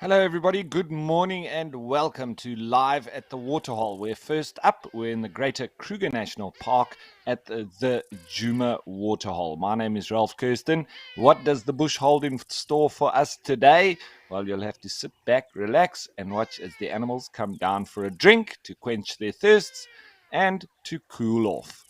Hello, everybody. Good morning and welcome to Live at the Waterhole. We're first up. We're in the Greater Kruger National Park at the Djuma Waterhole. My name is Ralph Kirsten. What does the bush hold in store for us today? Well, you'll have to sit back, relax, and watch as the animals come down for a drink to quench their thirsts and to cool off.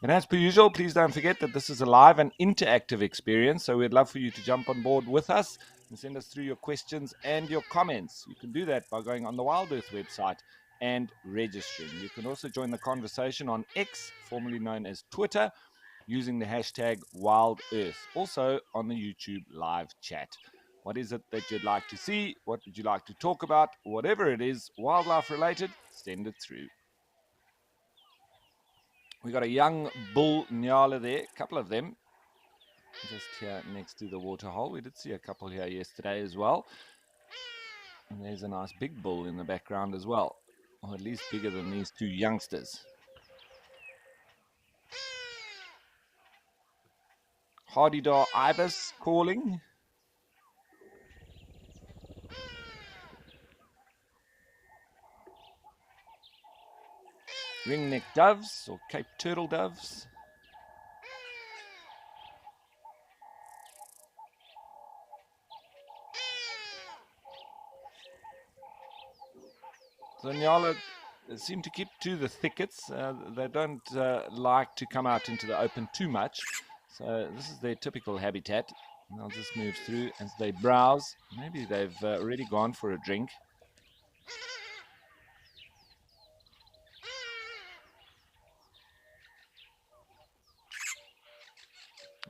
And as per usual, please don't forget that this is a live and interactive experience, so we'd love for you to jump on board with us and send us through your questions and your comments. You can do that by going on the WildEarth website and registering. You can also join the conversation on X, formerly known as Twitter, using the hashtag WildEarth, also on the YouTube live chat. What is it that you'd like to see? What would you like to talk about? Whatever it is, wildlife related, send it through. We got a young bull nyala there, a couple of them, just here next to the waterhole. We did see a couple here yesterday as well. And there's a nice big bull in the background as well, or at least bigger than these two youngsters. Hardydar ibis calling. Ringneck doves or Cape turtle doves. The nyala seem to keep to the thickets. They don't like to come out into the open too much. So this is their typical habitat. And they'll just move through as they browse. Maybe they've already gone for a drink.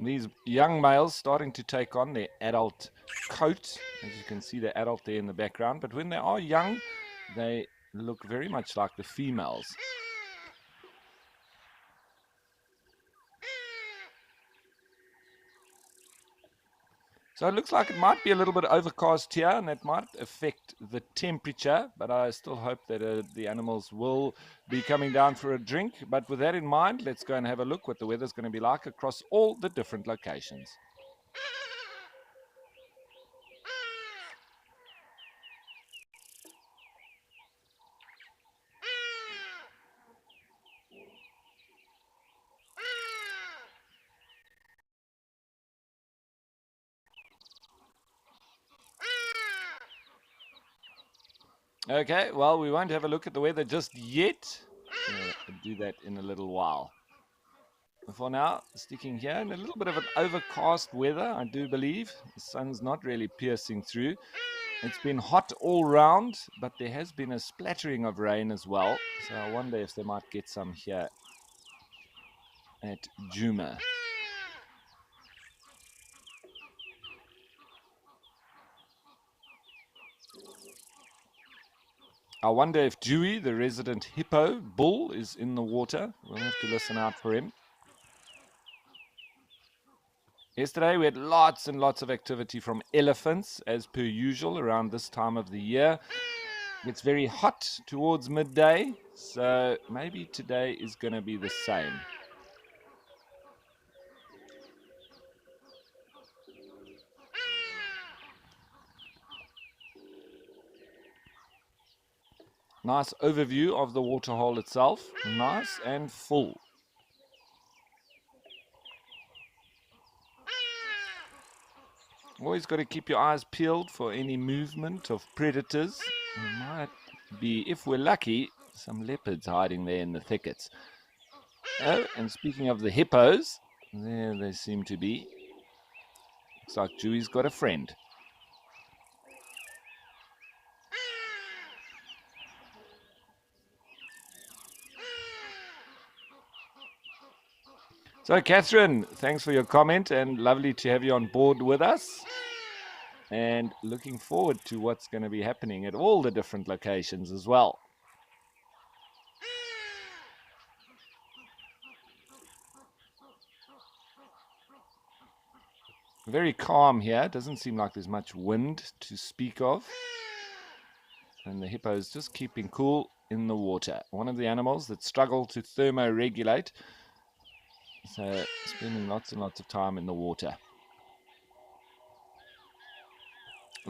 These young males starting to take on their adult coat. As you can see, the adult there in the background. But when they are young, they look very much like the females. So it looks like it might be a little bit overcast here, and that might affect the temperature, but I still hope that the animals will be coming down for a drink. But with that in mind, let's go and have a look what the weather's going to be like across all the different locations. Okay, well, we won't have a look at the weather just yet. I'll do that in a little while. For now, sticking here in a little bit of an overcast weather, I do believe. The sun's not really piercing through. It's been hot all round, but there has been a splattering of rain as well. So I wonder if they might get some here at Djuma. I wonder if Dewey, the resident hippo bull, is in the water. We'll have to listen out for him. Yesterday we had lots and lots of activity from elephants, as per usual around this time of the year. It's very hot towards midday, so maybe today is going to be the same. Nice overview of the waterhole itself, nice and full. Always got to keep your eyes peeled for any movement of predators. There might be, if we're lucky, some leopards hiding there in the thickets. Oh, and speaking of the hippos, there they seem to be. Looks like Dewey's got a friend. So, Catherine, thanks for your comment and lovely to have you on board with us. And looking forward to what's going to be happening at all the different locations as well. Very calm here. Doesn't seem like there's much wind to speak of. And the hippo is just keeping cool in the water. One of the animals that struggle to thermoregulate. So spending lots and lots of time in the water.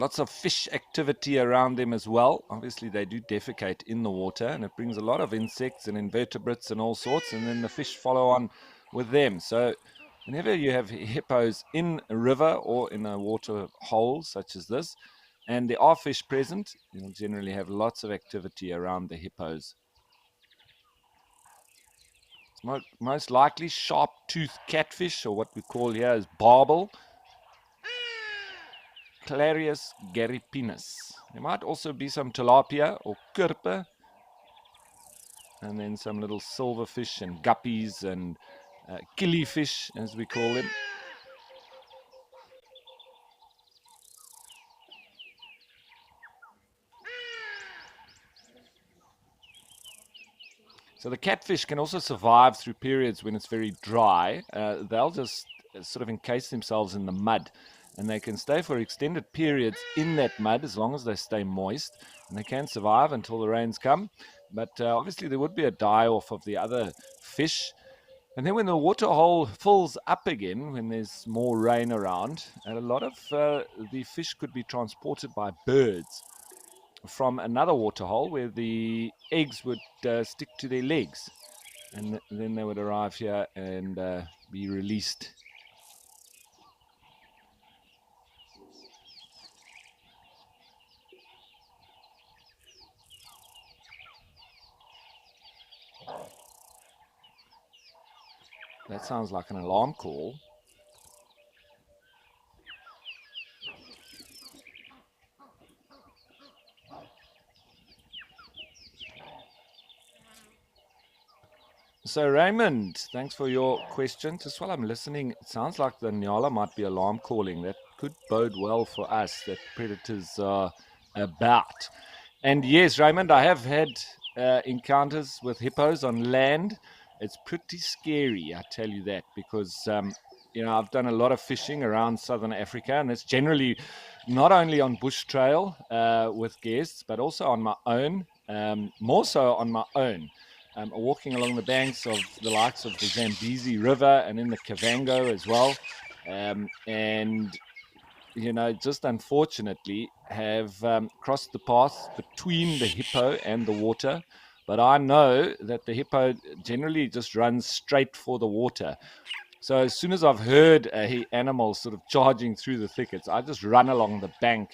Lots of fish activity around them as well. Obviously, they do defecate in the water, and it brings a lot of insects and invertebrates and all sorts, and then the fish follow on with them. So whenever you have hippos in a river or in a water hole such as this, and there are fish present, you'll generally have lots of activity around the hippos. Most likely sharp-toothed catfish, or what we call here is barbel, Clarius garipinus. There might also be some tilapia or kurpe, and then some little silverfish and guppies and killifish, as we call them. So the catfish can also survive through periods when it's very dry. They'll just sort of encase themselves in the mud, and they can stay for extended periods in that mud as long as they stay moist, and they can survive until the rains come. But obviously there would be a die-off of the other fish. And then when the water hole fills up again, when there's more rain around, and a lot of the fish could be transported by birds from another water hole where the eggs would stick to their legs, and then they would arrive here and be released. That sounds like an alarm call. So Raymond, thanks for your question. Just while I'm listening, it sounds like the Nyala might be alarm calling. That could bode well for us, that predators are about. And yes, Raymond, I have had encounters with hippos on land. It's pretty scary, I tell you that, because I've done a lot of fishing around southern Africa, and it's generally not only on bush trail with guests, but also on my own, more so on my own. Walking along the banks of the likes of the Zambezi River and in the Kavango as well. And just unfortunately have crossed the path between the hippo and the water. But I know that the hippo generally just runs straight for the water. So as soon as I've heard a animal sort of charging through the thickets, I just run along the bank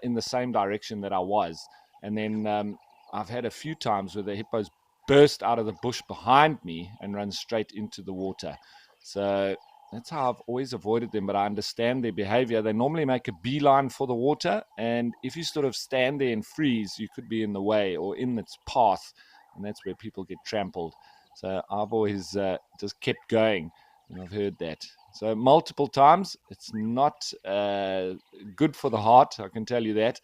in the same direction that I was. And then I've had a few times where the hippos burst out of the bush behind me and run straight into the water. So that's how I've always avoided them, but I understand their behavior. They normally make a beeline for the water, and if you sort of stand there and freeze, you could be in the way or in its path, and that's where people get trampled. So I've always just kept going, and I've heard that. So multiple times, it's not good for the heart, I can tell you that,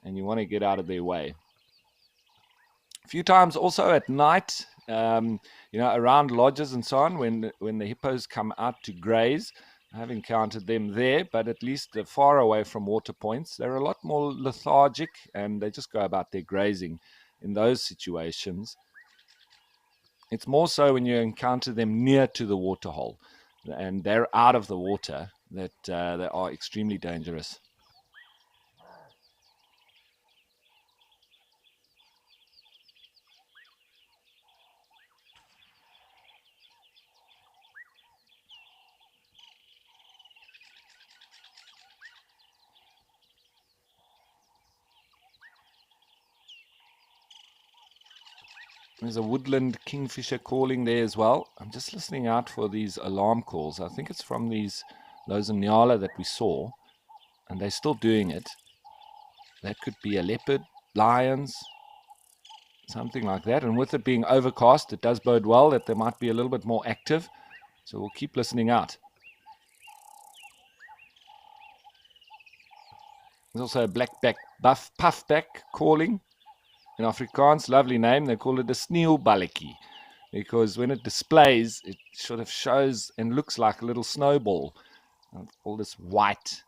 and you want to get out of their way. A few times also at night, around lodges and so on, when the hippos come out to graze. I have encountered them there, but at least they're far away from water points. They're a lot more lethargic, and they just go about their grazing in those situations. It's more so when you encounter them near to the water hole, and they're out of the water, that they are extremely dangerous. There's a woodland kingfisher calling there as well. I'm just listening out for these alarm calls. I think it's from those Nyala that we saw, and they're still doing it. That could be a leopard, lions, something like that. And with it being overcast, it does bode well that they might be a little bit more active. So we'll keep listening out. There's also a blackback puffback calling. In Afrikaans, lovely name. They call it a sneeuwballetjie, because when it displays, it sort of shows and looks like a little snowball. All this white.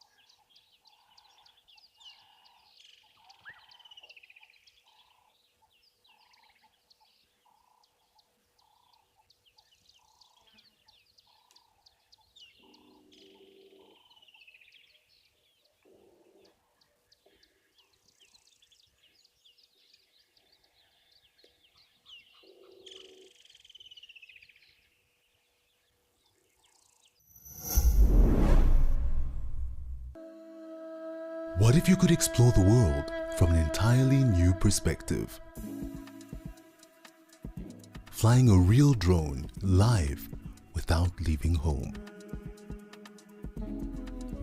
What if you could explore the world from an entirely new perspective? Flying a real drone live without leaving home.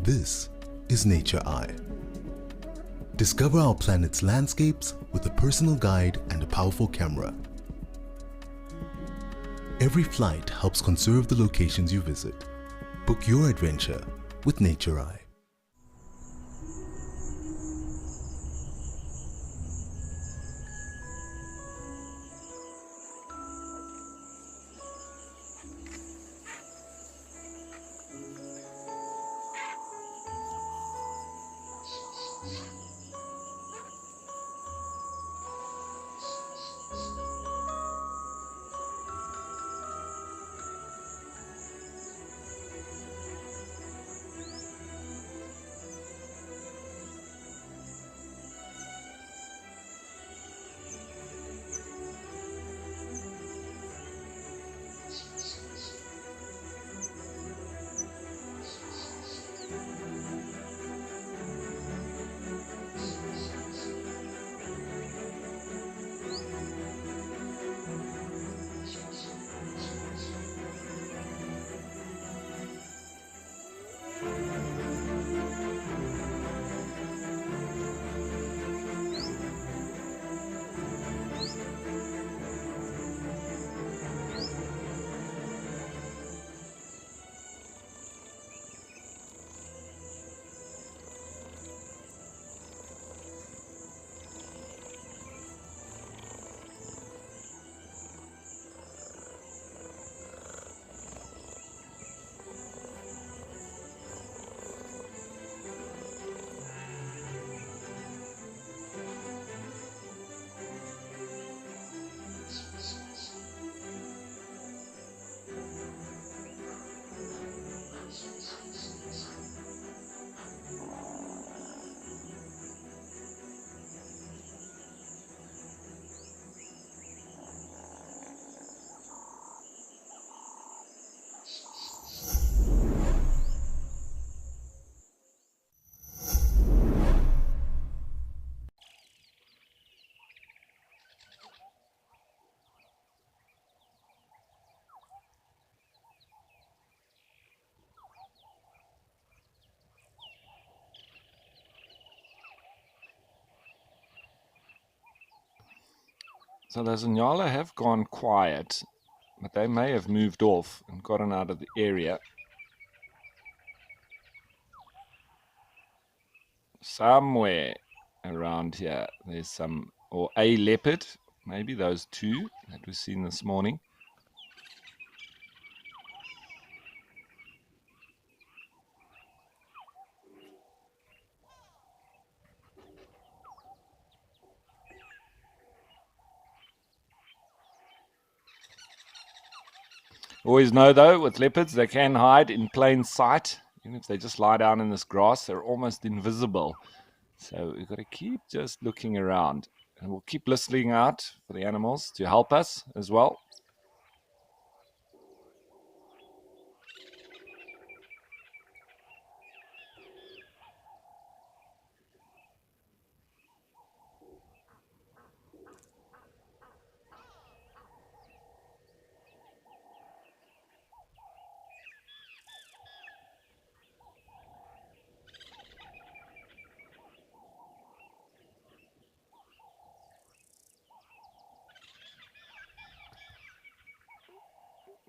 This is Nature Eye. Discover our planet's landscapes with a personal guide and a powerful camera. Every flight helps conserve the locations you visit. Book your adventure with Nature Eye. So the Zinyala have gone quiet, but they may have moved off and gotten out of the area. Somewhere around here, there's some, or a leopard, maybe those two that we've seen this morning. Always know, though, with leopards, they can hide in plain sight. Even if they just lie down in this grass, they're almost invisible. So we've got to keep just looking around. And we'll keep listening out for the animals to help us as well.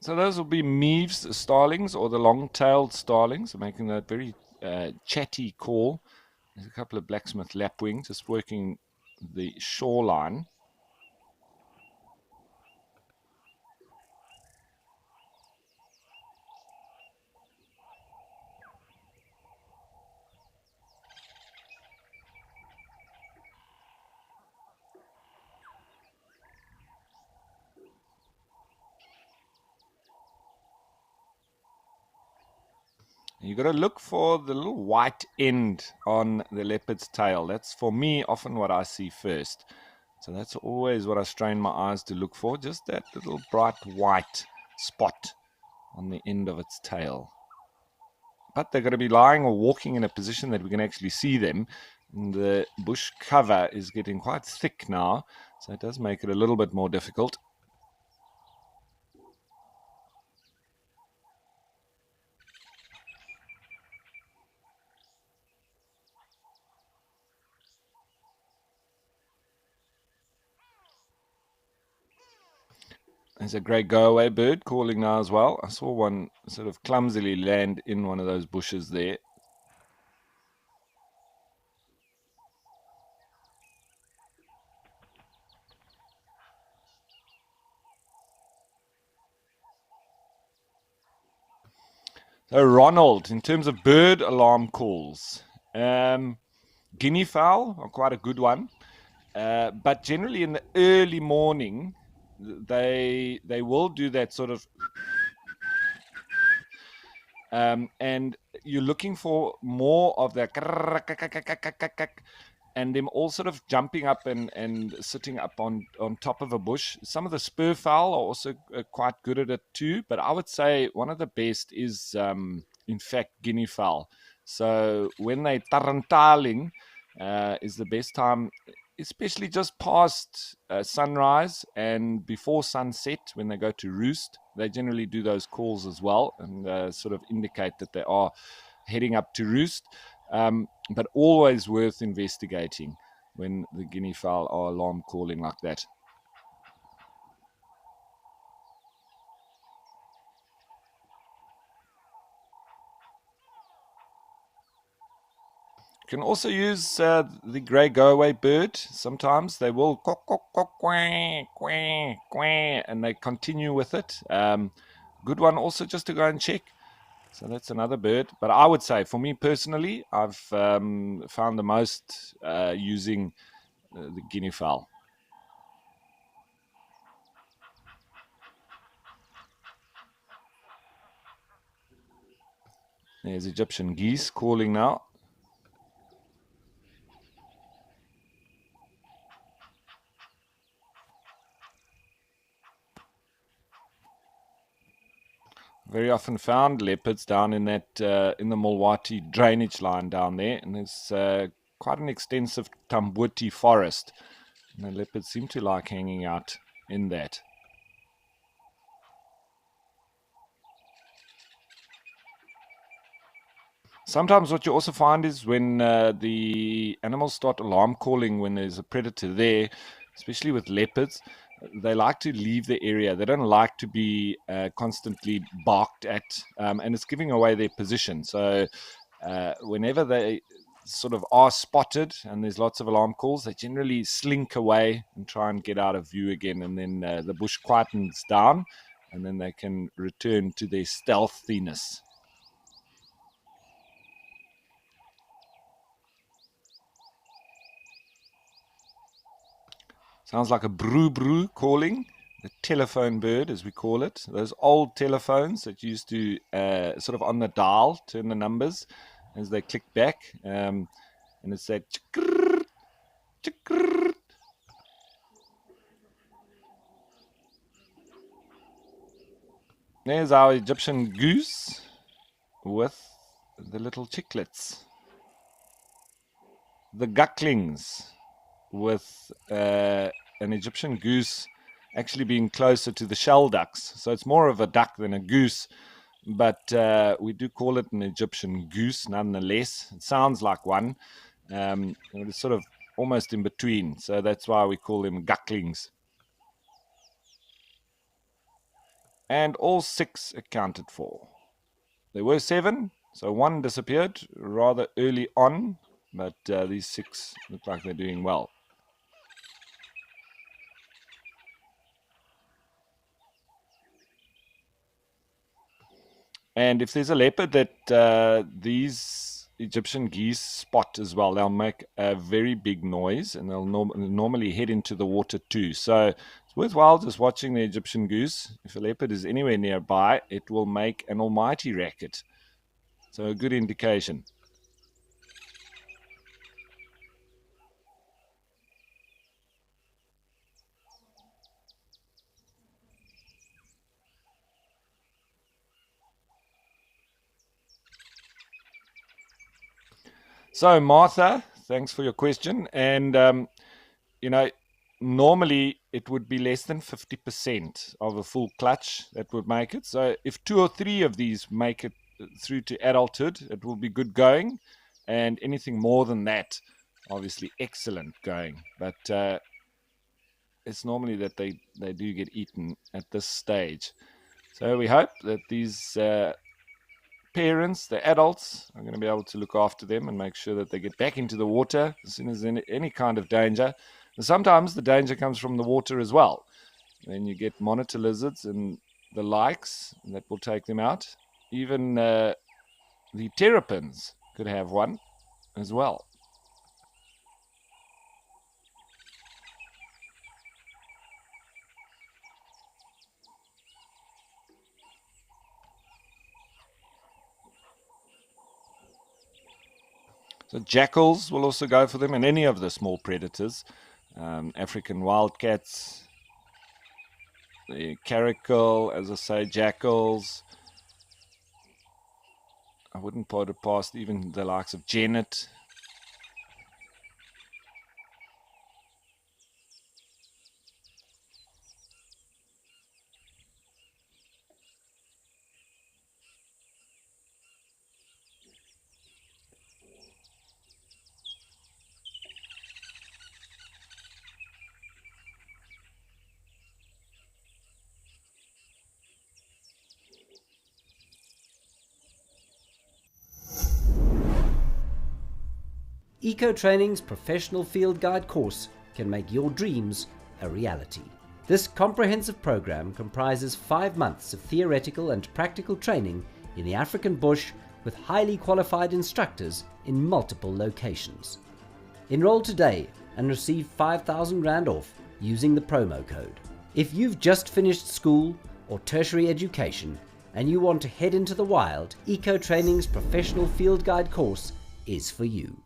So those will be Meaves starlings, or the long-tailed starlings, making that very chatty call. There's a couple of blacksmith lapwings just working the shoreline. You've got to look for the little white end on the leopard's tail. That's, for me, often what I see first. So that's always what I strain my eyes to look for, just that little bright white spot on the end of its tail. But they're going to be lying or walking in a position that we can actually see them. The bush cover is getting quite thick now, so it does make it a little bit more difficult. There's a grey go-away bird calling now as well. I saw one sort of clumsily land in one of those bushes there. So Ronald, in terms of bird alarm calls, guinea fowl are quite a good one, but generally in the early morning, they will do that sort of and you're looking for more of the and them all sort of jumping up and sitting up on top of a bush. Some of the spur fowl are also quite good at it too, but I would say one of the best is in fact guinea fowl. So when they tarantaling is the best time, especially just past sunrise and before sunset when they go to roost. They generally do those calls as well and sort of indicate that they are heading up to roost, but always worth investigating when the guinea fowl are alarm calling like that. You can also use the grey go-away bird. Sometimes they will quack, quack, quack, quack, quack, quack, and they continue with it. Good one also just to go and check. So that's another bird. But I would say, for me personally, I've found the most using the guinea fowl. There's Egyptian geese calling now. Very often found leopards down in that in the Mulwati drainage line down there, and there's quite an extensive Tambuti forest, and the leopards seem to like hanging out in that. Sometimes what you also find is when the animals start alarm calling when there's a predator there, especially with leopards, they like to leave the area. They don't like to be constantly barked at, and it's giving away their position. So whenever they sort of are spotted and there's lots of alarm calls, they generally slink away and try and get out of view again. And then the bush quietens down, and then they can return to their stealthiness. Sounds like a brew calling, the telephone bird, as we call it. Those old telephones that used to sort of on the dial turn the numbers as they click back. And it's that chickrrr, chickrrr. There's our Egyptian goose with the little chicklets. The gucklings with an Egyptian goose actually being closer to the shell ducks. So it's more of a duck than a goose, but we do call it an Egyptian goose nonetheless. It sounds like one. It's sort of almost in between. So that's why we call them gucklings. And all 6 accounted for. There were 7, so 1 disappeared rather early on, but these 6 look like they're doing well. And if there's a leopard that these Egyptian geese spot as well, they'll make a very big noise, and they'll normally head into the water too. So it's worthwhile just watching the Egyptian goose. If a leopard is anywhere nearby, it will make an almighty racket. So a good indication. So, Martha, Thanks for your question. And, you know, normally it would be less than 50% of a full clutch that would make it. So if 2 or 3 of these make it through to adulthood, it will be good going. And anything more than that, obviously excellent going. But it's normally that they do get eaten at this stage. So we hope that these parents, the adults, are going to be able to look after them and make sure that they get back into the water as soon as any kind of danger. And sometimes the danger comes from the water as well. Then you get monitor lizards and the likes that will take them out. Even the terrapins could have one as well. So jackals will also go for them, and any of the small predators, African wildcats, the caracal, as I say, jackals. I wouldn't put it past even the likes of genet. Eco Training's professional field guide course can make your dreams a reality. This comprehensive program comprises 5 months of theoretical and practical training in the African bush with highly qualified instructors in multiple locations. Enroll today and receive 5,000 Rand off using the promo code. If you've just finished school or tertiary education and you want to head into the wild, Eco Training's professional field guide course is for you.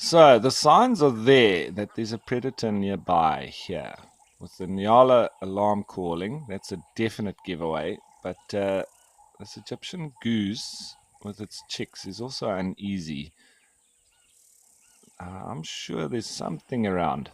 So the signs are there that there's a predator nearby here. With the Nyala alarm calling, that's a definite giveaway. But this Egyptian goose with its chicks is also uneasy. I'm sure there's something around.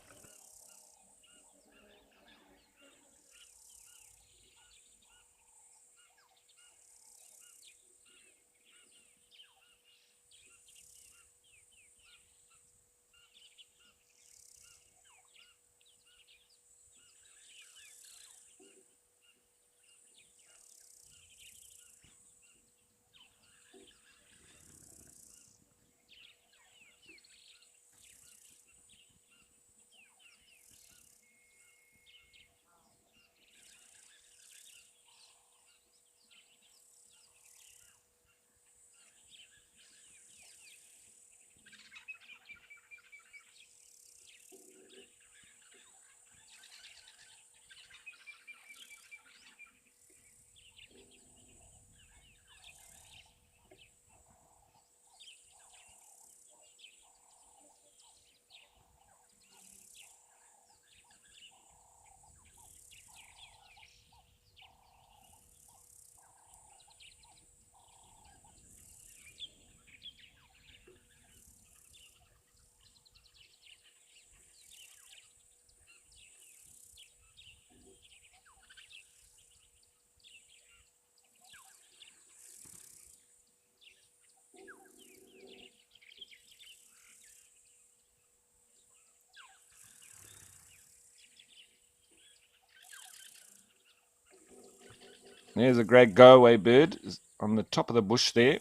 There's a great go-away bird on the top of the bush there.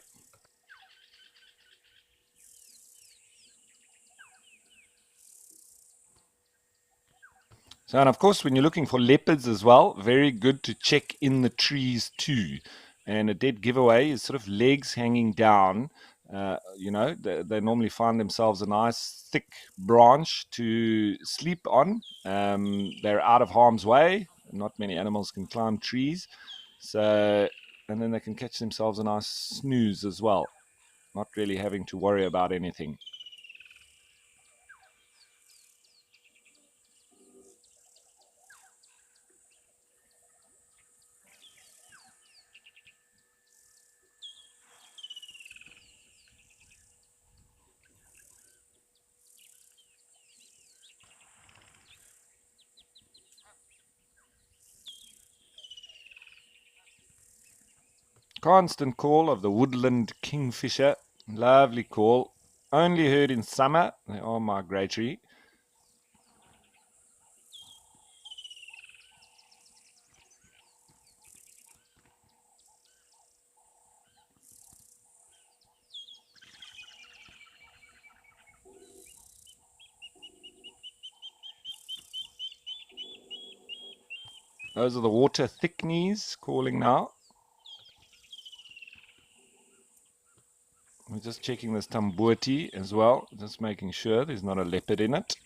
So, and of course, when you're looking for leopards as well, very good to check in the trees too. And a dead giveaway is sort of legs hanging down. They normally find themselves a nice thick branch to sleep on. They're out of harm's way. Not many animals can climb trees. So, and then they can catch themselves a nice snooze as well, not really having to worry about anything. Constant call of the woodland kingfisher. Lovely call. Only heard in summer. They are migratory. Those are the water thickneys calling now. We're just checking this tambuti as well, just making sure there's not a leopard in it.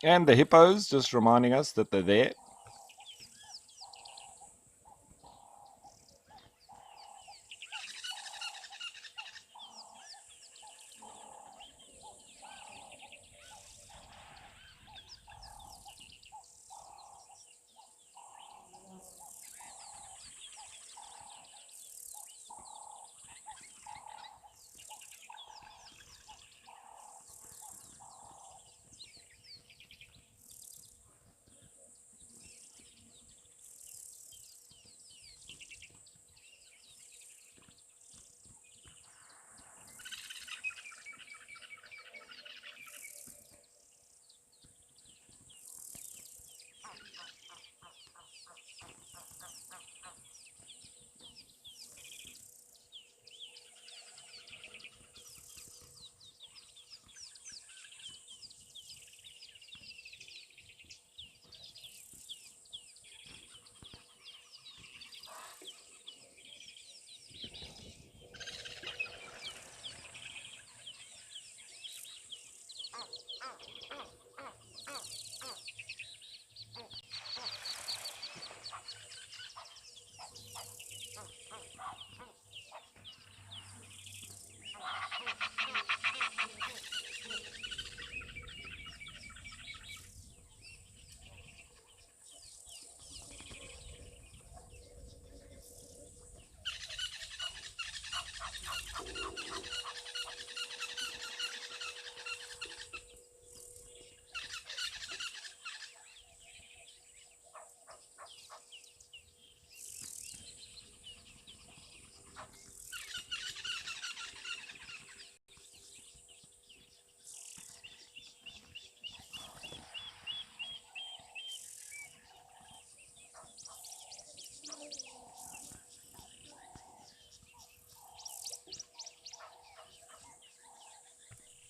And the hippos just reminding us that they're there.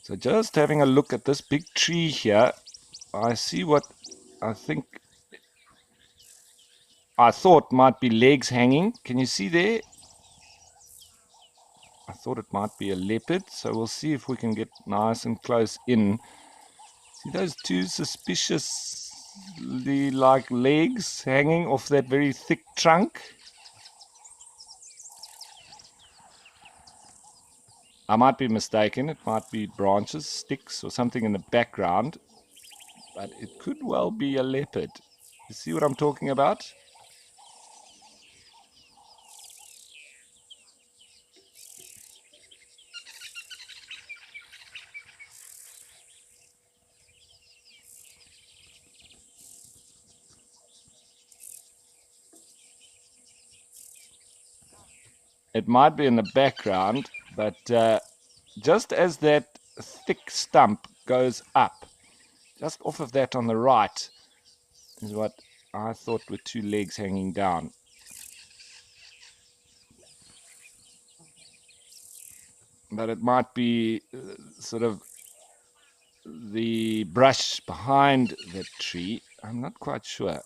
So just having a look at this big tree here, I see what I thought might be legs hanging. Can you see there? I thought it might be a leopard, so we'll see if we can get nice and close in. See those two suspiciously like legs hanging off that very thick trunk? I might be mistaken. It might be branches, sticks, or something in the background, but it could well be a leopard. You see what I'm talking about? It might be in the background, but just as that thick stump goes up, just off of that on the right is what I thought were two legs hanging down. But it might be sort of the brush behind that tree. I'm not quite sure.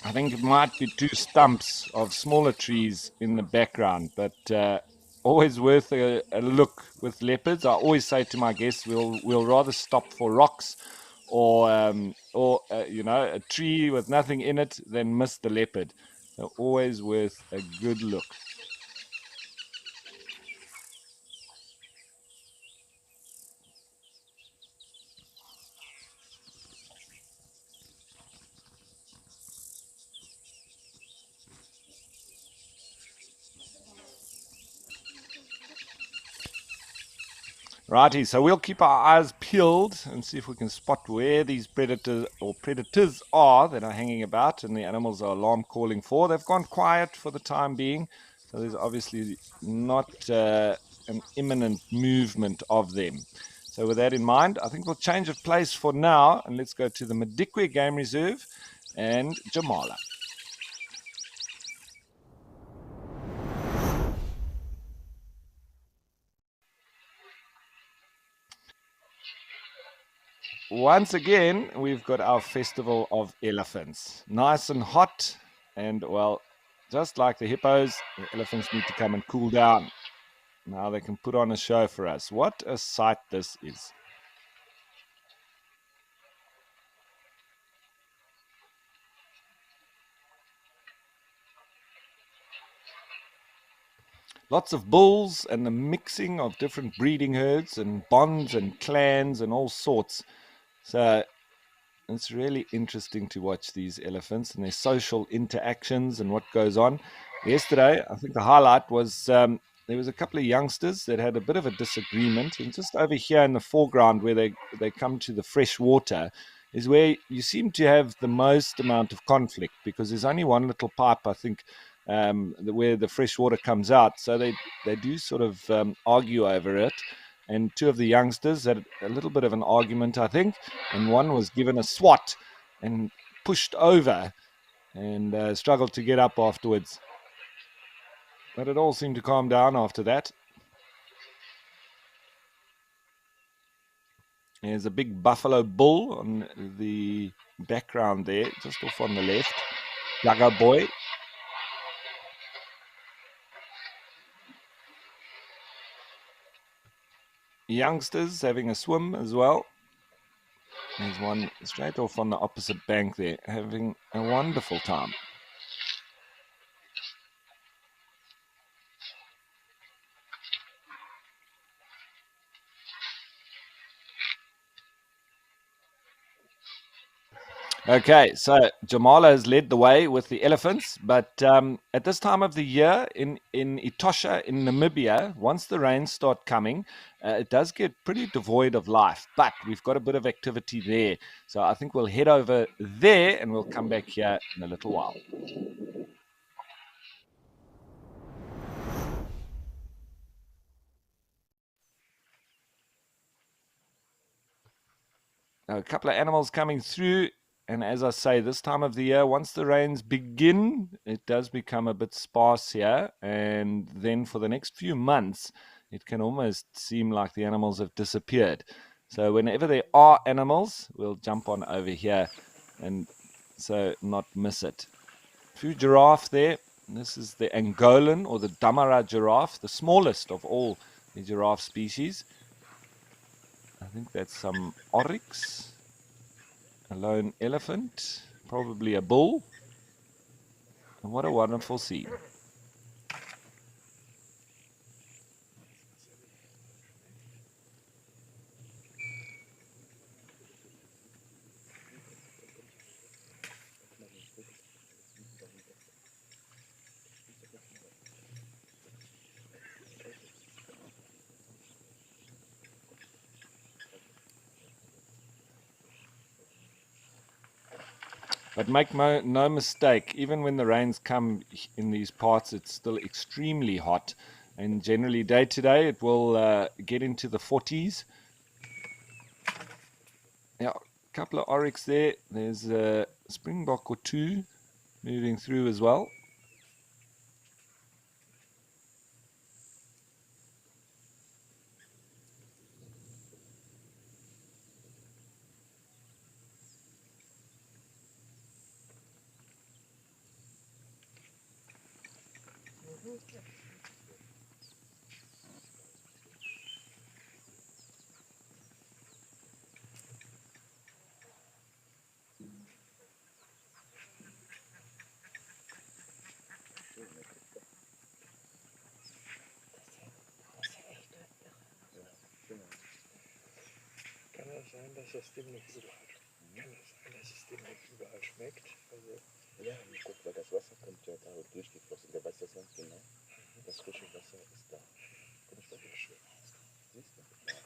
I think it might be two stumps of smaller trees in the background, but always worth a look with leopards. I always say to my guests, we'll rather stop for rocks or a tree with nothing in it than miss the leopard. So always worth a good look. Righty, so we'll keep our eyes peeled and see if we can spot where these predators are that are hanging about and the animals are alarm calling for. They've gone quiet for the time being, so there's obviously not an imminent movement of them. So with that in mind, I think we'll change of place for now and let's go to the Madikwe Game Reserve and Jamala. Once again, we've got our Festival of Elephants. Nice and hot, and well, just like the hippos, the elephants need to come and cool down. Now they can put on a show for us. What a sight this is. Lots of bulls and the mixing of different breeding herds and bonds and clans and all sorts. So it's really interesting to watch these elephants and their social interactions and what goes on. Yesterday, I think the highlight was there was a couple of youngsters that had a bit of a disagreement. And just over here in the foreground where they come to the fresh water is where you seem to have the most amount of conflict because there's only one little pipe, I think, where the fresh water comes out. So they do sort of argue over it. And two of the youngsters had a little bit of an argument, I think, and one was given a swat and pushed over and struggled to get up afterwards. But it all seemed to calm down after that. There's a big buffalo bull on the background there, just off on the left. Yaga boy. Youngsters having a swim as well. There's one straight off on the opposite bank there, having a wonderful time. Okay, so Jamala has led the way with the elephants, but at this time of the year in Etosha in Namibia, once the rains start coming, it does get pretty devoid of life, but we've got a bit of activity there. So I think we'll head over there and we'll come back here in a little while. A couple of animals coming through. And as I say, this time of the year, once the rains begin, it does become a bit sparse here. And then for the next few months, it can almost seem like the animals have disappeared. So whenever there are animals, we'll jump on over here and so not miss it. Few giraffe there. This is the Angolan or the Damara giraffe, the smallest of all the giraffe species. I think that's some oryx, a lone elephant, probably a bull. And what a wonderful scene. But make no mistake, even when the rains come in these parts, it's still extremely hot. And generally, day to day, it will get into the 40s. Yeah, a couple of oryx there. There's a springbok or two moving through as well. Kann das sein, dass es dem nicht überall schmeckt? Also Ja, guck, weil das Wasser kommt ja da durchgeflossen. Der weiß das ganz genau. Das frische Wasser ist da. Guck, das ist schön. Siehst du? Ja.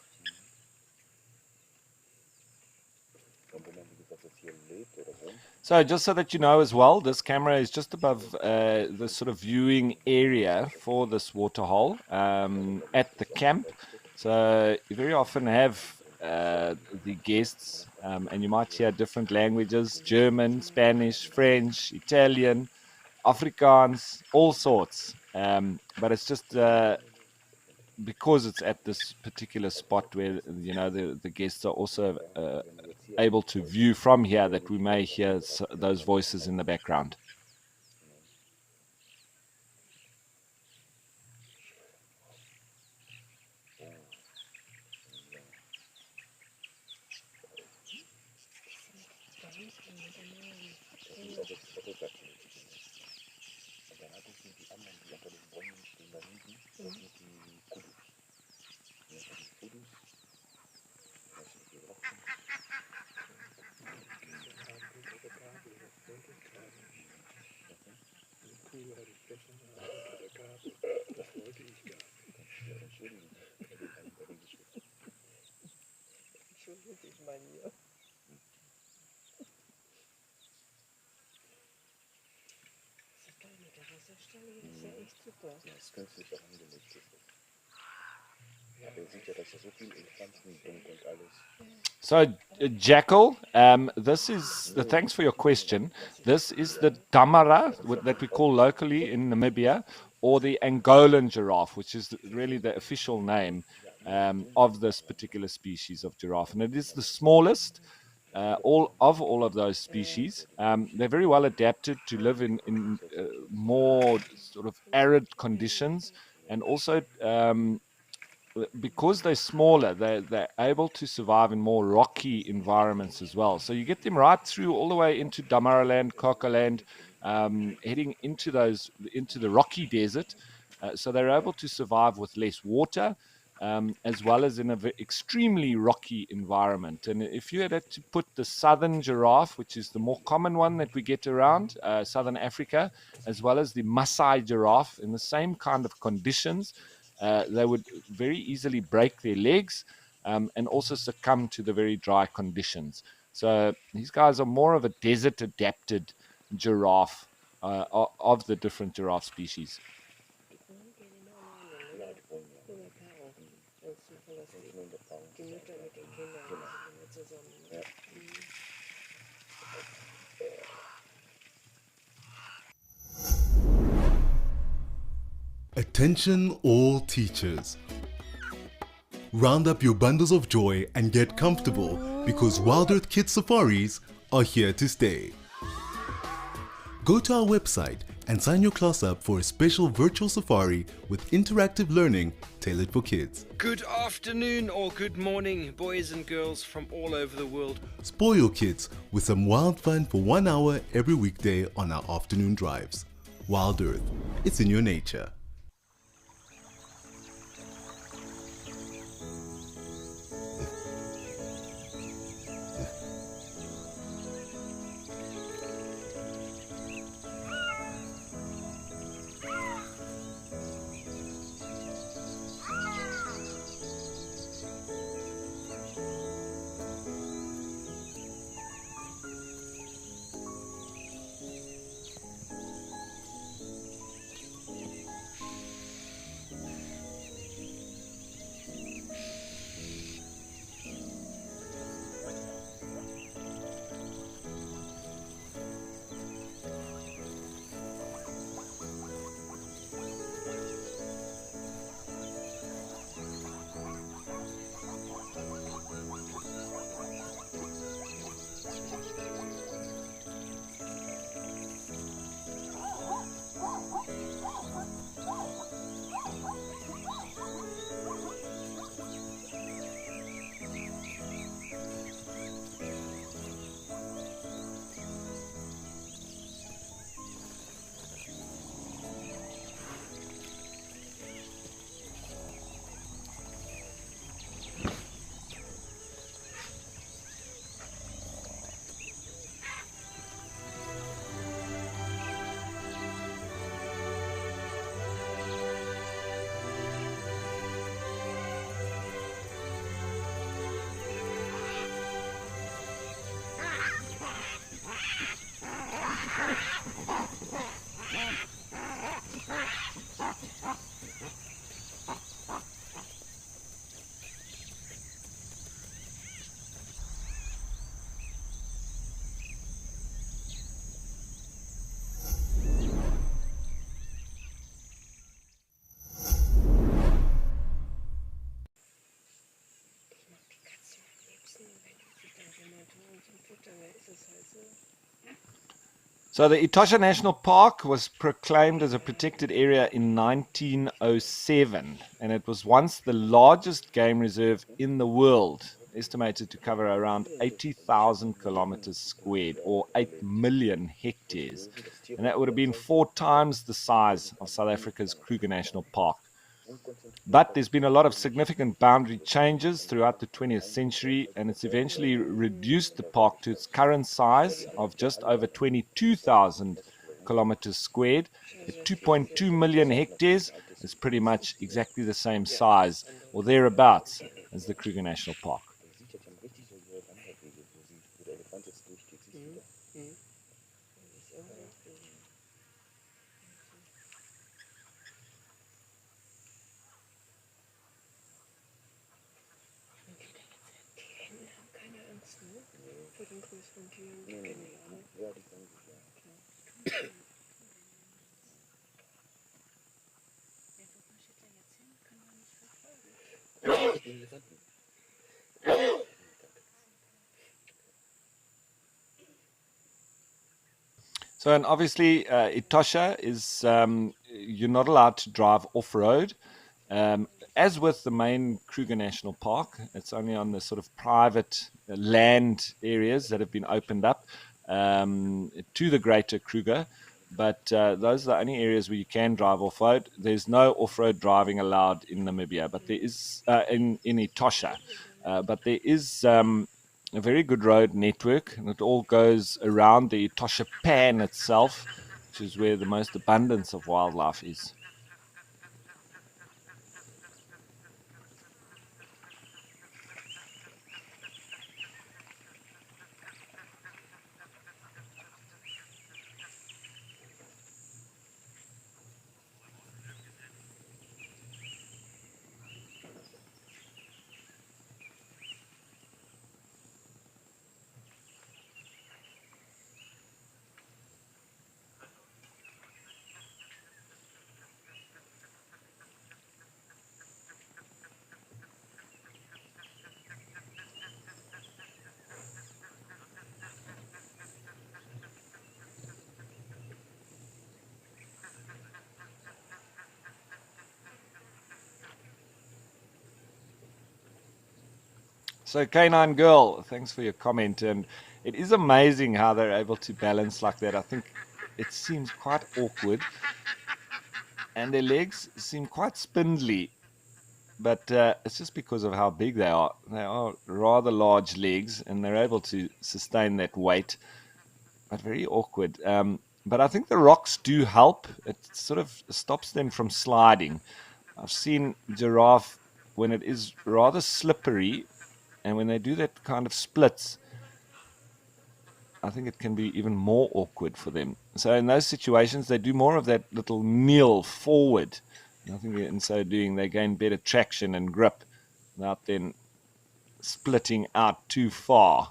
Und wenn man, wie gesagt, jetzt hier lebt oder so. So just so that you know as well, this camera is just above the sort of viewing area for this waterhole at the camp. So you very often have the guests and you might hear different languages, German, Spanish, French, Italian, Afrikaans, all sorts. But it's just because it's at this particular spot where, you know, the guests are also able to view from here that we may hear those voices in the background. Ja, ist künstlich auch angelegt. Aber ihr seht ja, dass da so viel in Pflanzendunk und alles. So, Jackal, this is the thanks for your question. This is the Damara that we call locally in Namibia, or the Angolan giraffe, which is really the official name of this particular species of giraffe, and it is the smallest. All of those species, they're very well adapted to live in more sort of arid conditions, and also because they're smaller, they're able to survive in more rocky environments as well. So you get them right through all the way into Damaraland, Kokaland, heading into the rocky desert. So they're able to survive with less water, as well as in an extremely rocky environment. And if you had to put the southern giraffe, which is the more common one that we get around southern Africa, as well as the Maasai giraffe in the same kind of conditions, they would very easily break their legs and also succumb to the very dry conditions. So these guys are more of a desert adapted giraffe of the different giraffe species. Attention all teachers. Round up your bundles of joy and get comfortable because WildEarth Kids Safaris are here to stay. Go to our website and sign your class up for a special virtual safari with interactive learning tailored for kids. Good afternoon or good morning, boys and girls from all over the world. Spoil your kids with some wild fun for 1 hour every weekday on our afternoon drives. WildEarth, it's in your nature. So the Etosha National Park was proclaimed as a protected area in 1907, and it was once the largest game reserve in the world, estimated to cover around 80,000 kilometers squared or 8 million hectares. And that would have been 4 times the size of South Africa's Kruger National Park. But there's been a lot of significant boundary changes throughout the 20th century, and it's eventually reduced the park to its current size of just over 22,000 kilometers squared. At 2.2 million hectares, it's pretty much exactly the same size or thereabouts as the Kruger National Park. So, and obviously, Etosha is, you're not allowed to drive off-road. As with the main Kruger National Park, it's only on the sort of private land areas that have been opened up to the greater Kruger. But those are the only areas where you can drive off-road. There's no off-road driving allowed in Namibia, but there is in Etosha. But there is a very good road network, and it all goes around the Etosha Pan itself, which is where the most abundance of wildlife is. So, Canine Girl, thanks for your comment. And it is amazing how they're able to balance like that. I think it seems quite awkward, and their legs seem quite spindly, but it's just because of how big they are. They are rather large legs, and they're able to sustain that weight, but very awkward. But I think the rocks do help. It sort of stops them from sliding. I've seen giraffe when it is rather slippery, and when they do that kind of splits, I think it can be even more awkward for them. So in those situations, they do more of that little kneel forward. And I think in so doing, they gain better traction and grip without then splitting out too far.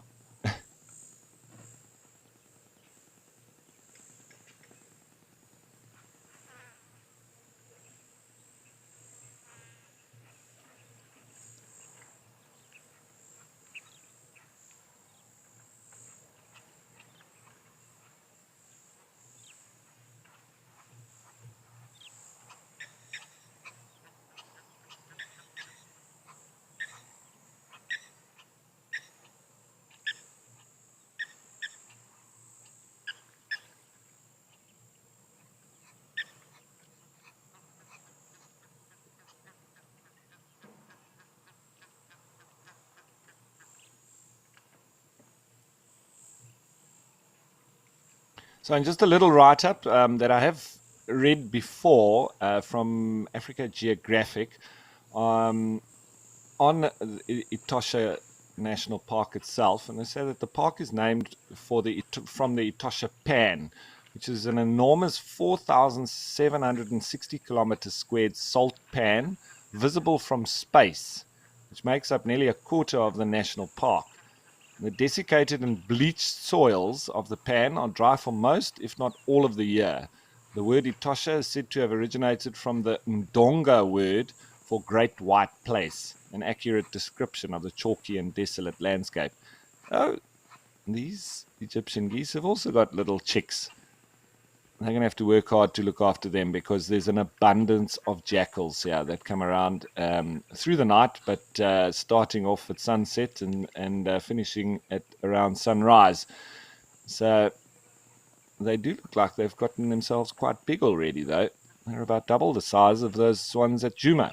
So, in just a little write up that I have read before from Africa Geographic on Etosha National Park itself, and they say that the park is named from the Etosha Pan, which is an enormous 4,760 kilometers squared salt pan visible from space, which makes up nearly a quarter of the national park. The desiccated and bleached soils of the pan are dry for most, if not all, of the year. The word Etosha is said to have originated from the Ndonga word for Great White Place, an accurate description of the chalky and desolate landscape. Oh, these Egyptian geese have also got little chicks. They're going to have to work hard to look after them because there's an abundance of jackals here that come around through the night, but starting off at sunset and finishing at around sunrise. So they do look like they've gotten themselves quite big already, though. They're about double the size of those ones at Djuma.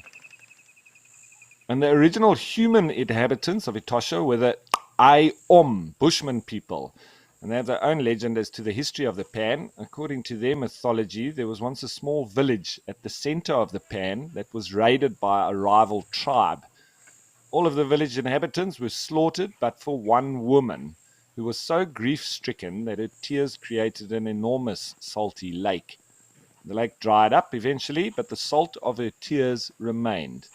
And the original human inhabitants of Etosha were the Ayom Bushman people. And they have their own legend as to the history of the pan. According to their mythology, there was once a small village at the center of the pan that was raided by a rival tribe. All of the village inhabitants were slaughtered, but for one woman, who was so grief-stricken that her tears created an enormous salty lake. The lake dried up eventually, but the salt of her tears remained.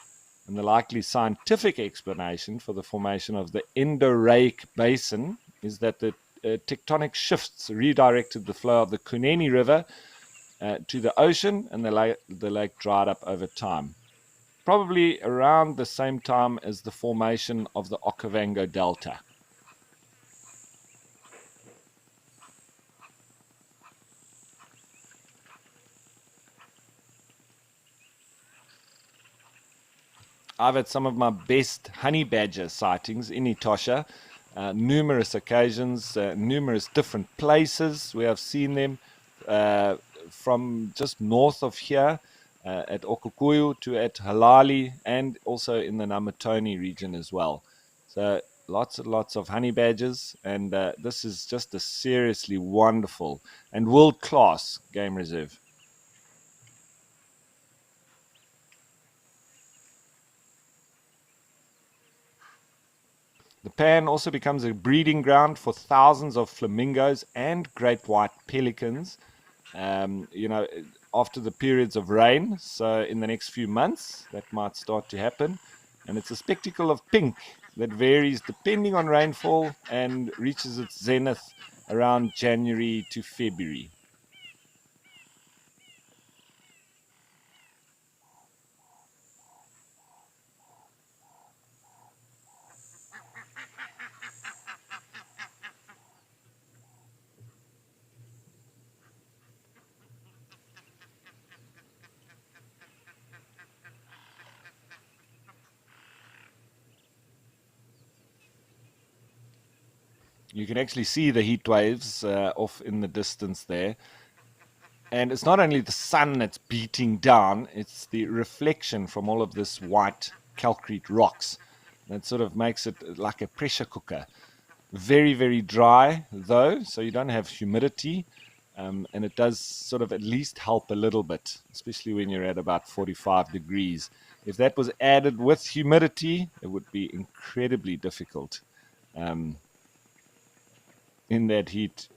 And the likely scientific explanation for the formation of the Endorheic Basin is that the tectonic shifts redirected the flow of the Kunene River to the ocean, and the lake dried up over time. Probably around the same time as the formation of the Okavango Delta. I've had some of my best honey badger sightings in Etosha. Numerous occasions, numerous different places where I've seen them, from just north of here at Okukuyu to at Halali, and also in the Namatoni region as well. So lots and lots of honey badgers, and this is just a seriously wonderful and world-class game reserve. The pan also becomes a breeding ground for thousands of flamingos and great white pelicans, after the periods of rain. So in the next few months, that might start to happen. And it's a spectacle of pink that varies depending on rainfall and reaches its zenith around January to February. You can actually see the heat waves off in the distance there. And it's not only the sun that's beating down, it's the reflection from all of this white calcrete rocks that sort of makes it like a pressure cooker. Very, very dry though, so you don't have humidity, and it does sort of at least help a little bit, especially when you're at about 45 degrees. If that was added with humidity, it would be incredibly difficult in that heat.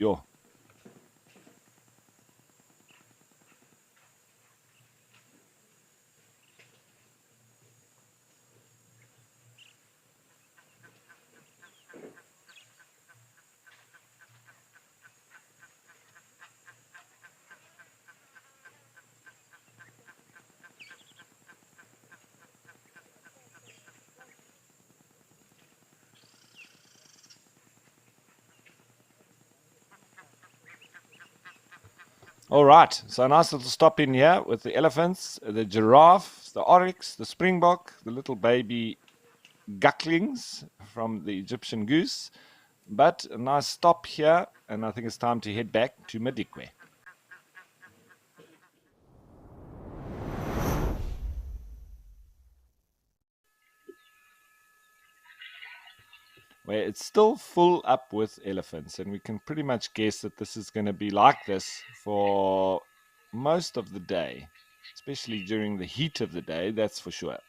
All right, so a nice little stop in here with the elephants, the giraffe, the oryx, the springbok, the little baby gucklings from the Egyptian goose. But a nice stop here, and I think it's time to head back to Madikwe. Where it's still full up with elephants, and we can pretty much guess that this is going to be like this for most of the day, especially during the heat of the day, that's for sure.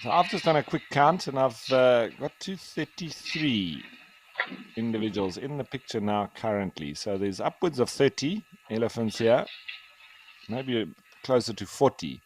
So I've just done a quick count, and I've got to 33 individuals in the picture now currently. So there's upwards of 30 elephants here, maybe closer to 40.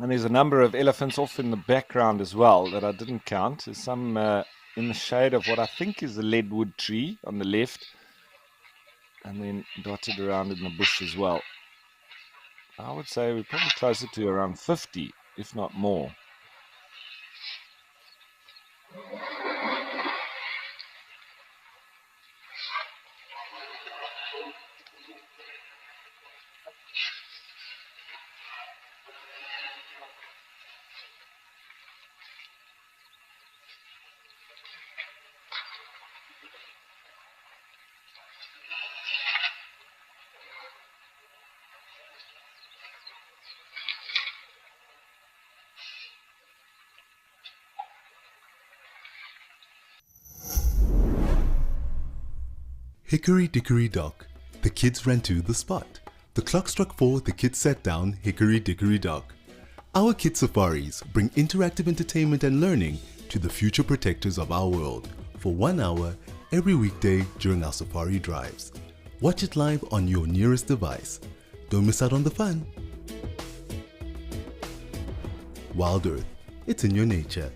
And there's a number of elephants off in the background as well that I didn't count. There's some in the shade of what I think is a leadwood tree on the left, and then dotted around in the bush as well. I would say we're probably closer to around 50, if not more. Hickory dickory dock, the kids ran to the spot. The clock struck 4, the kids sat down, hickory dickory dock. Our kids safaris bring interactive entertainment and learning to the future protectors of our world for 1 hour every weekday during our safari drives. Watch it live on your nearest device. Don't miss out on the fun. WildEarth, it's in your nature.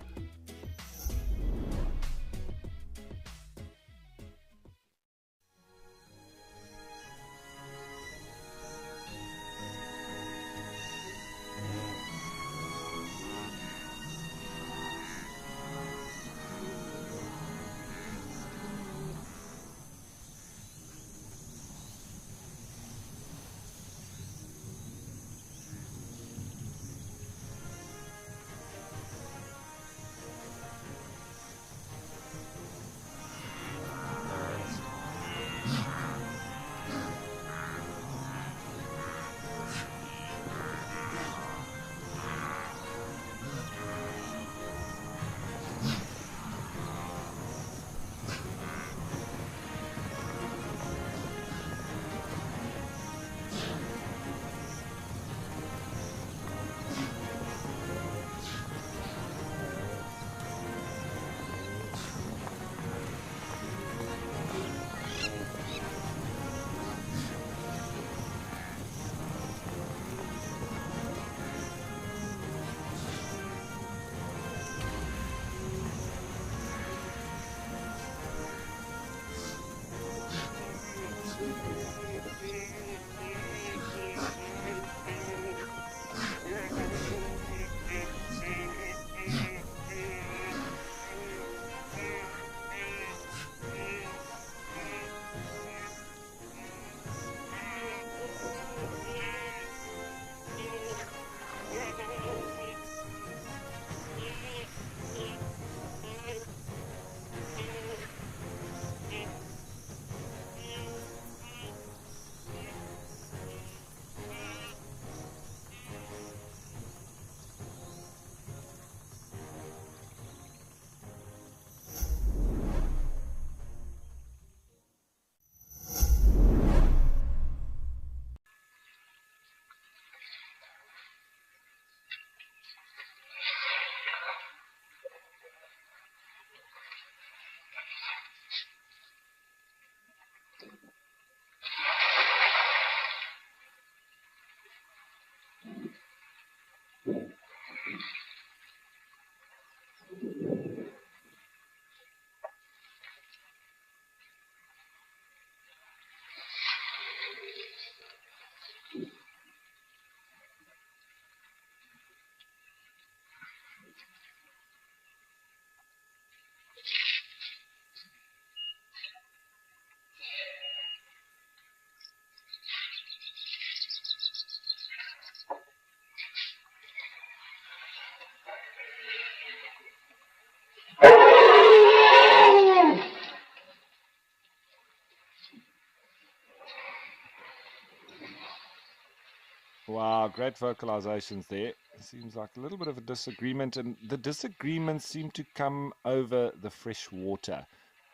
Wow, great vocalizations there. Seems like a little bit of a disagreement, and the disagreements seem to come over the fresh water.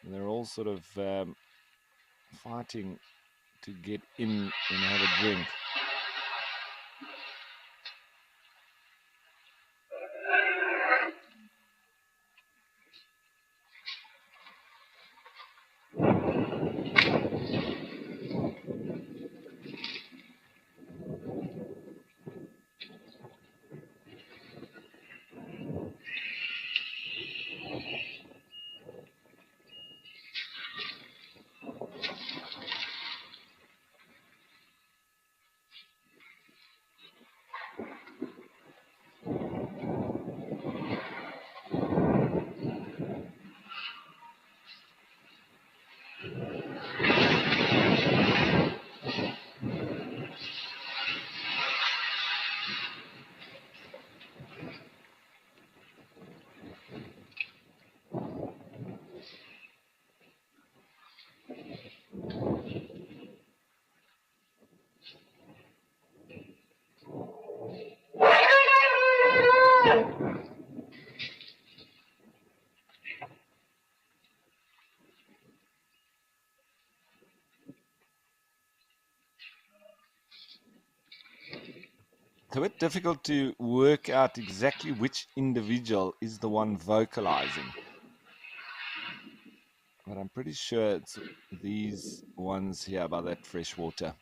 And they're all sort of fighting to get in and have a drink. It's a bit difficult to work out exactly which individual is the one vocalizing. But I'm pretty sure it's these ones here by that fresh water.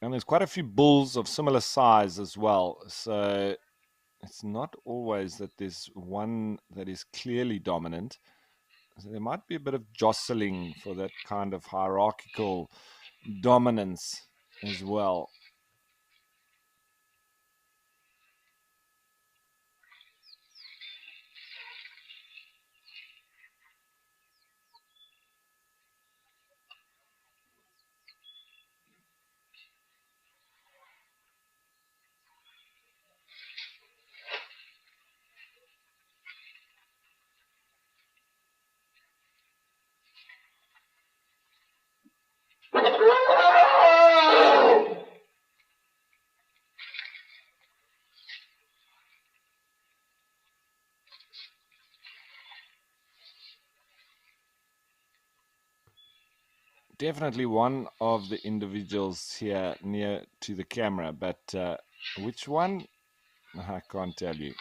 And there's quite a few bulls of similar size as well. So it's not always that there's one that is clearly dominant. So there might be a bit of jostling for that kind of hierarchical dominance as well. Definitely one of the individuals here near to the camera, but which one? I can't tell you.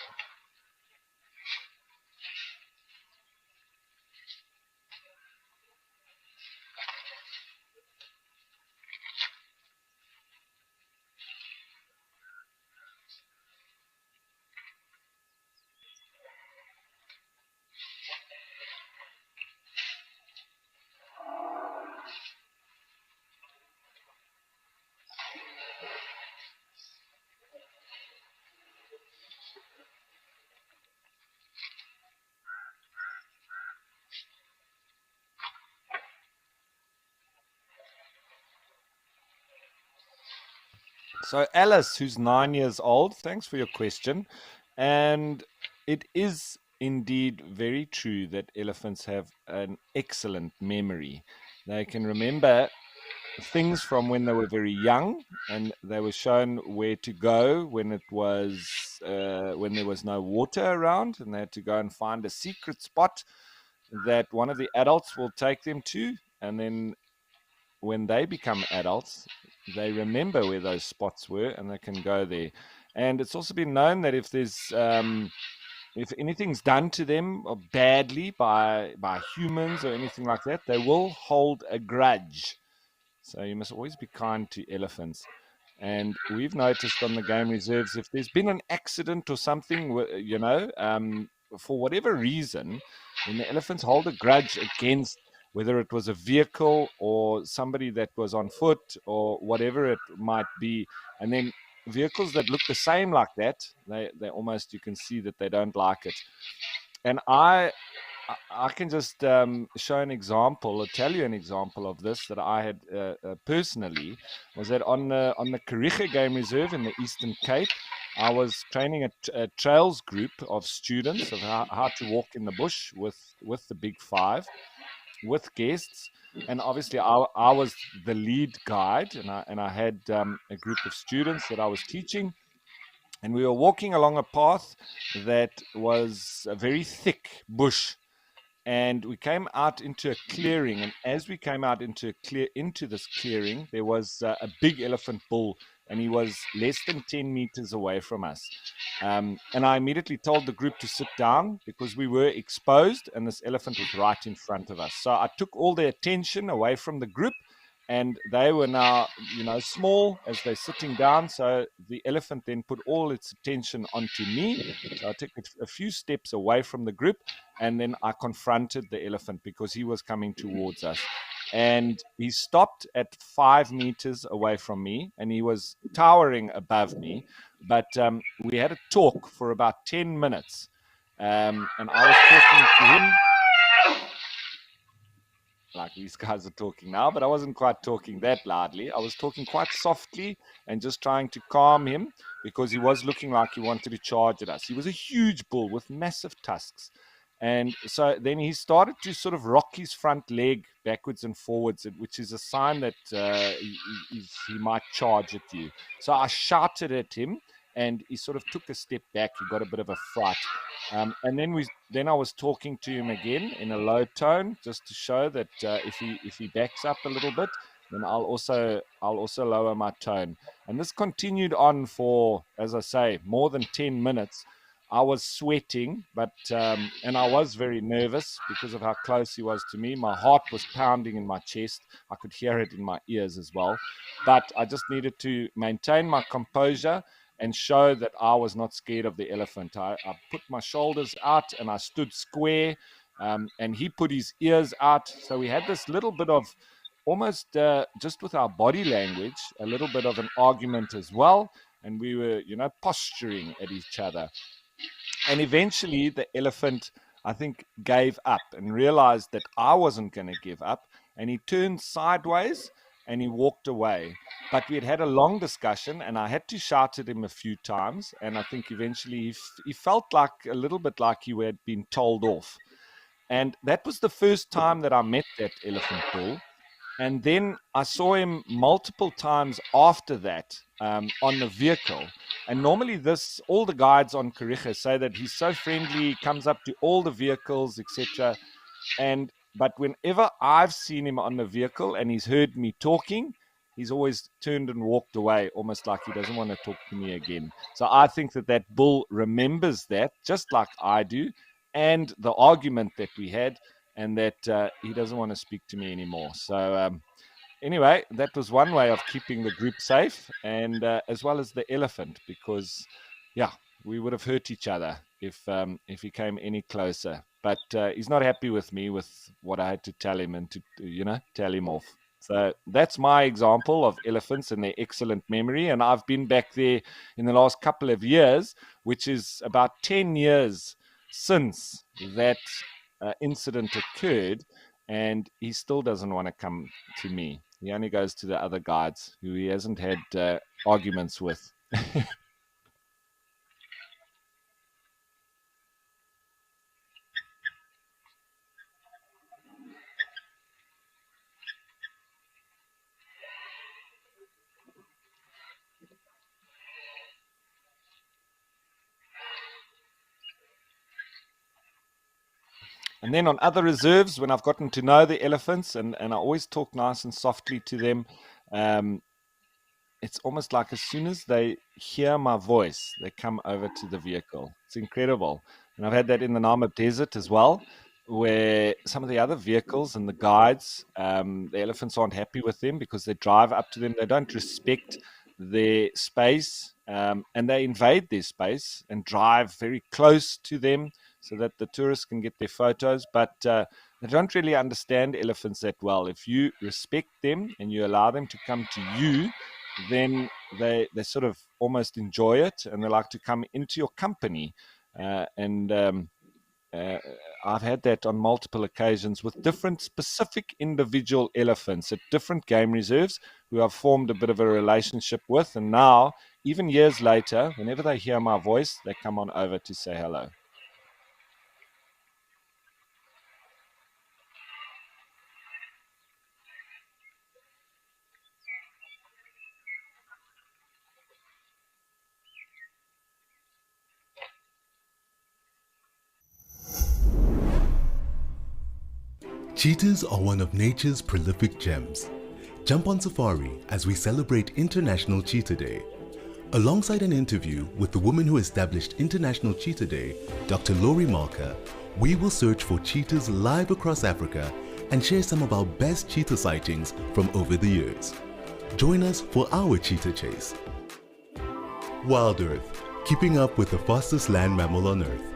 So Alice, who's 9 years old, thanks for your question. And it is indeed very true that elephants have an excellent memory. They can remember things from when they were very young, and they were shown where to go when it was when there was no water around, and they had to go and find a secret spot that one of the adults will take them to, and then when they become adults, they remember where those spots were and they can go there. And it's also been known that if anything's done to them badly by humans or anything like that, they will hold a grudge. So you must always be kind to elephants. And we've noticed on the game reserves, if there's been an accident or something, for whatever reason, then the elephants hold a grudge against whether it was a vehicle or somebody that was on foot or whatever it might be. And then vehicles that look the same like that, they almost, you can see that they don't like it. And I can just show an example, or tell you an example of this that I had personally. Was that on the Kariga Game Reserve in the Eastern Cape, I was training a trails group of students of how to walk in the bush with the Big Five, with guests, and obviously I was the lead guide, and I had a group of students that I was teaching. And we were walking along a path that was a very thick bush, and we came out into a clearing. And as we came out into this clearing, there was a big elephant bull, and he was less than 10 meters away from us. And I immediately told the group to sit down because we were exposed, and this elephant was right in front of us. So I took all their attention away from the group, and they were now, small as they're sitting down. So the elephant then put all its attention onto me. So I took a few steps away from the group, and then I confronted the elephant because he was coming towards us. And he stopped at 5 meters away from me, and he was towering above me. But we had a talk for about 10 minutes, and I was talking to him. like these guys are talking now, but I wasn't quite talking that loudly. I was talking quite softly and just trying to calm him because he was looking like he wanted to charge at us. He was a huge bull with massive tusks. And so then he started to sort of rock his front leg backwards and forwards, which is a sign that he might charge at you. So I shouted at him, and he sort of took a step back. He got a bit of a fright. And then I was talking to him again in a low tone, just to show that if he backs up a little bit, then I'll also lower my tone. And this continued on for, as I say, more than 10 minutes. I was sweating, and I was very nervous because of how close he was to me. My heart was pounding in my chest. I could hear it in my ears as well. But I just needed to maintain my composure and show that I was not scared of the elephant. I put my shoulders out and I stood square, and he put his ears out. So we had this little bit of almost just with our body language, a little bit of an argument as well. And we were, posturing at each other. And eventually the elephant, I think, gave up and realized that I wasn't going to give up. And he turned sideways and he walked away. But we had had a long discussion and I had to shout at him a few times. And I think eventually he felt like a little bit like he had been told off. And that was the first time that I met that elephant bull. And then I saw him multiple times after that on the vehicle. And normally all the guides on Kariga say that he's so friendly, comes up to all the vehicles, etc. But whenever I've seen him on the vehicle and he's heard me talking, he's always turned and walked away, almost like he doesn't want to talk to me again. So I think that bull remembers that, just like I do, and the argument that we had, and that he doesn't want to speak to me anymore. So anyway, that was one way of keeping the group safe, and as well as the elephant, because we would have hurt each other if he came any closer. But he's not happy with me with what I had to tell him and to tell him off. So that's my example of elephants and their excellent memory. And I've been back there in the last couple of years, which is about 10 years since that incident occurred, and he still doesn't want to come to me. He only goes to the other guides who he hasn't had arguments with. And then on other reserves, when I've gotten to know the elephants, and I always talk nice and softly to them, it's almost like as soon as they hear my voice, they come over to the vehicle. It's incredible. And I've had that in the Namib Desert as well, where some of the other vehicles and the guides, the elephants aren't happy with them because they drive up to them. They don't respect their space, and they invade their space and drive very close to them so that the tourists can get their photos. But they don't really understand elephants that well. If you respect them and you allow them to come to you, then they sort of almost enjoy it, and they like to come into your company. I've had that on multiple occasions with different specific individual elephants at different game reserves who I've formed a bit of a relationship with. And now, even years later, whenever they hear my voice, they come on over to say hello. Cheetahs are one of nature's prolific gems. Jump on safari as we celebrate International Cheetah Day. Alongside an interview with the woman who established International Cheetah Day, Dr. Laurie Marker, we will search for cheetahs live across Africa and share some of our best cheetah sightings from over the years. Join us for our cheetah chase. WildEarth, keeping up with the fastest land mammal on Earth.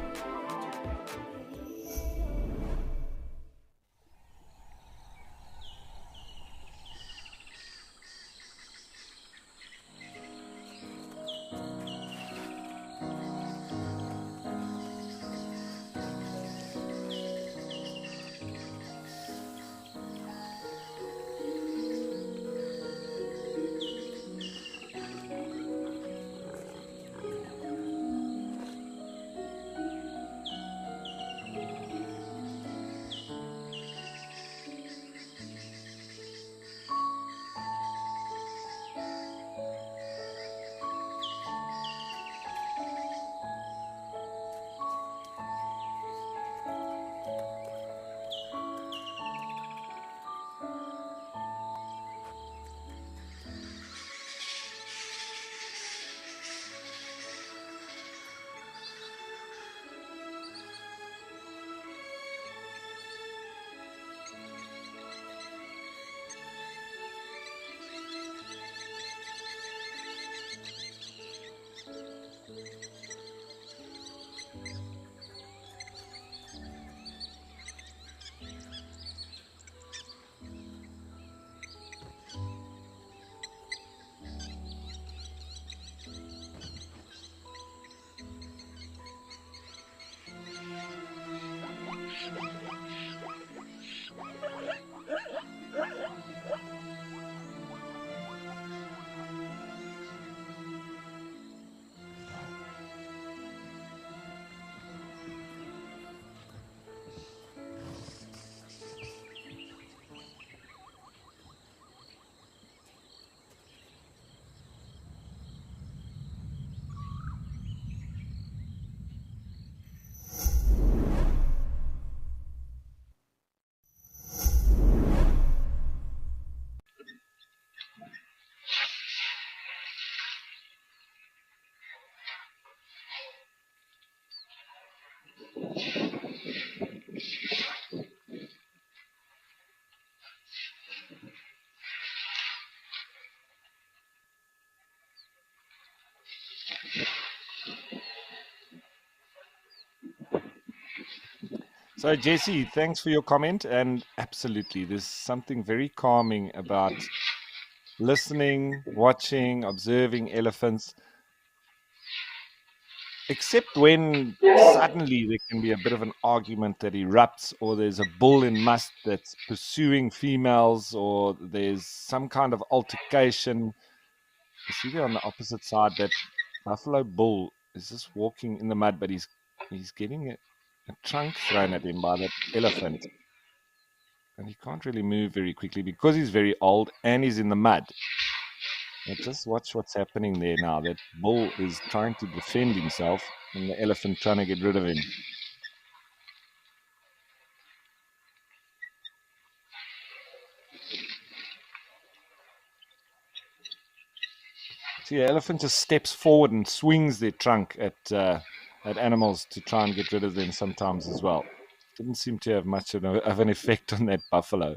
So, Jesse, thanks for your comment. And absolutely, there's something very calming about listening, watching, observing elephants, except when suddenly there can be a bit of an argument that erupts, or there's a bull in must that's pursuing females, or there's some kind of altercation. You see there on the opposite side that buffalo bull is just walking in the mud, but he's getting a trunk thrown at him by that elephant. And he can't really move very quickly because he's very old and he's in the mud. But just watch what's happening there now. That bull is trying to defend himself and the elephant trying to get rid of him. See, the elephant just steps forward and swings their trunk at animals to try and get rid of them sometimes as well. Didn't seem to have much of an effect on that buffalo.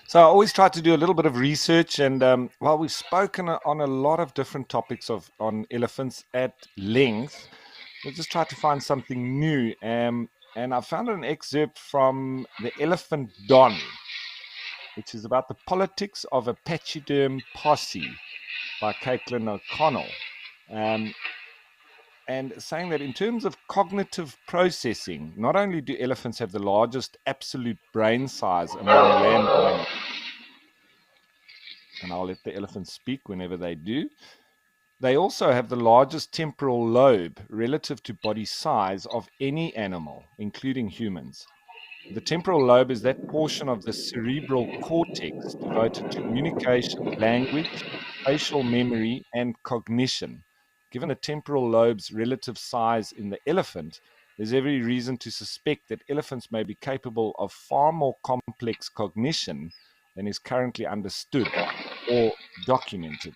So I always try to do a little bit of research, and while we've spoken on a lot of different topics on elephants at length, we'll just try to find something new. And I found an excerpt from The Elephant Don, which is about the politics of a pachyderm posse by Caitlin O'Connell. And saying that in terms of cognitive processing, not only do elephants have the largest absolute brain size among land animals, and I'll let the elephants speak whenever they do, they also have the largest temporal lobe relative to body size of any animal, including humans. The temporal lobe is that portion of the cerebral cortex devoted to communication, language, spatial memory, and cognition. Given the temporal lobe's relative size in the elephant, there's every reason to suspect that elephants may be capable of far more complex cognition than is currently understood or documented.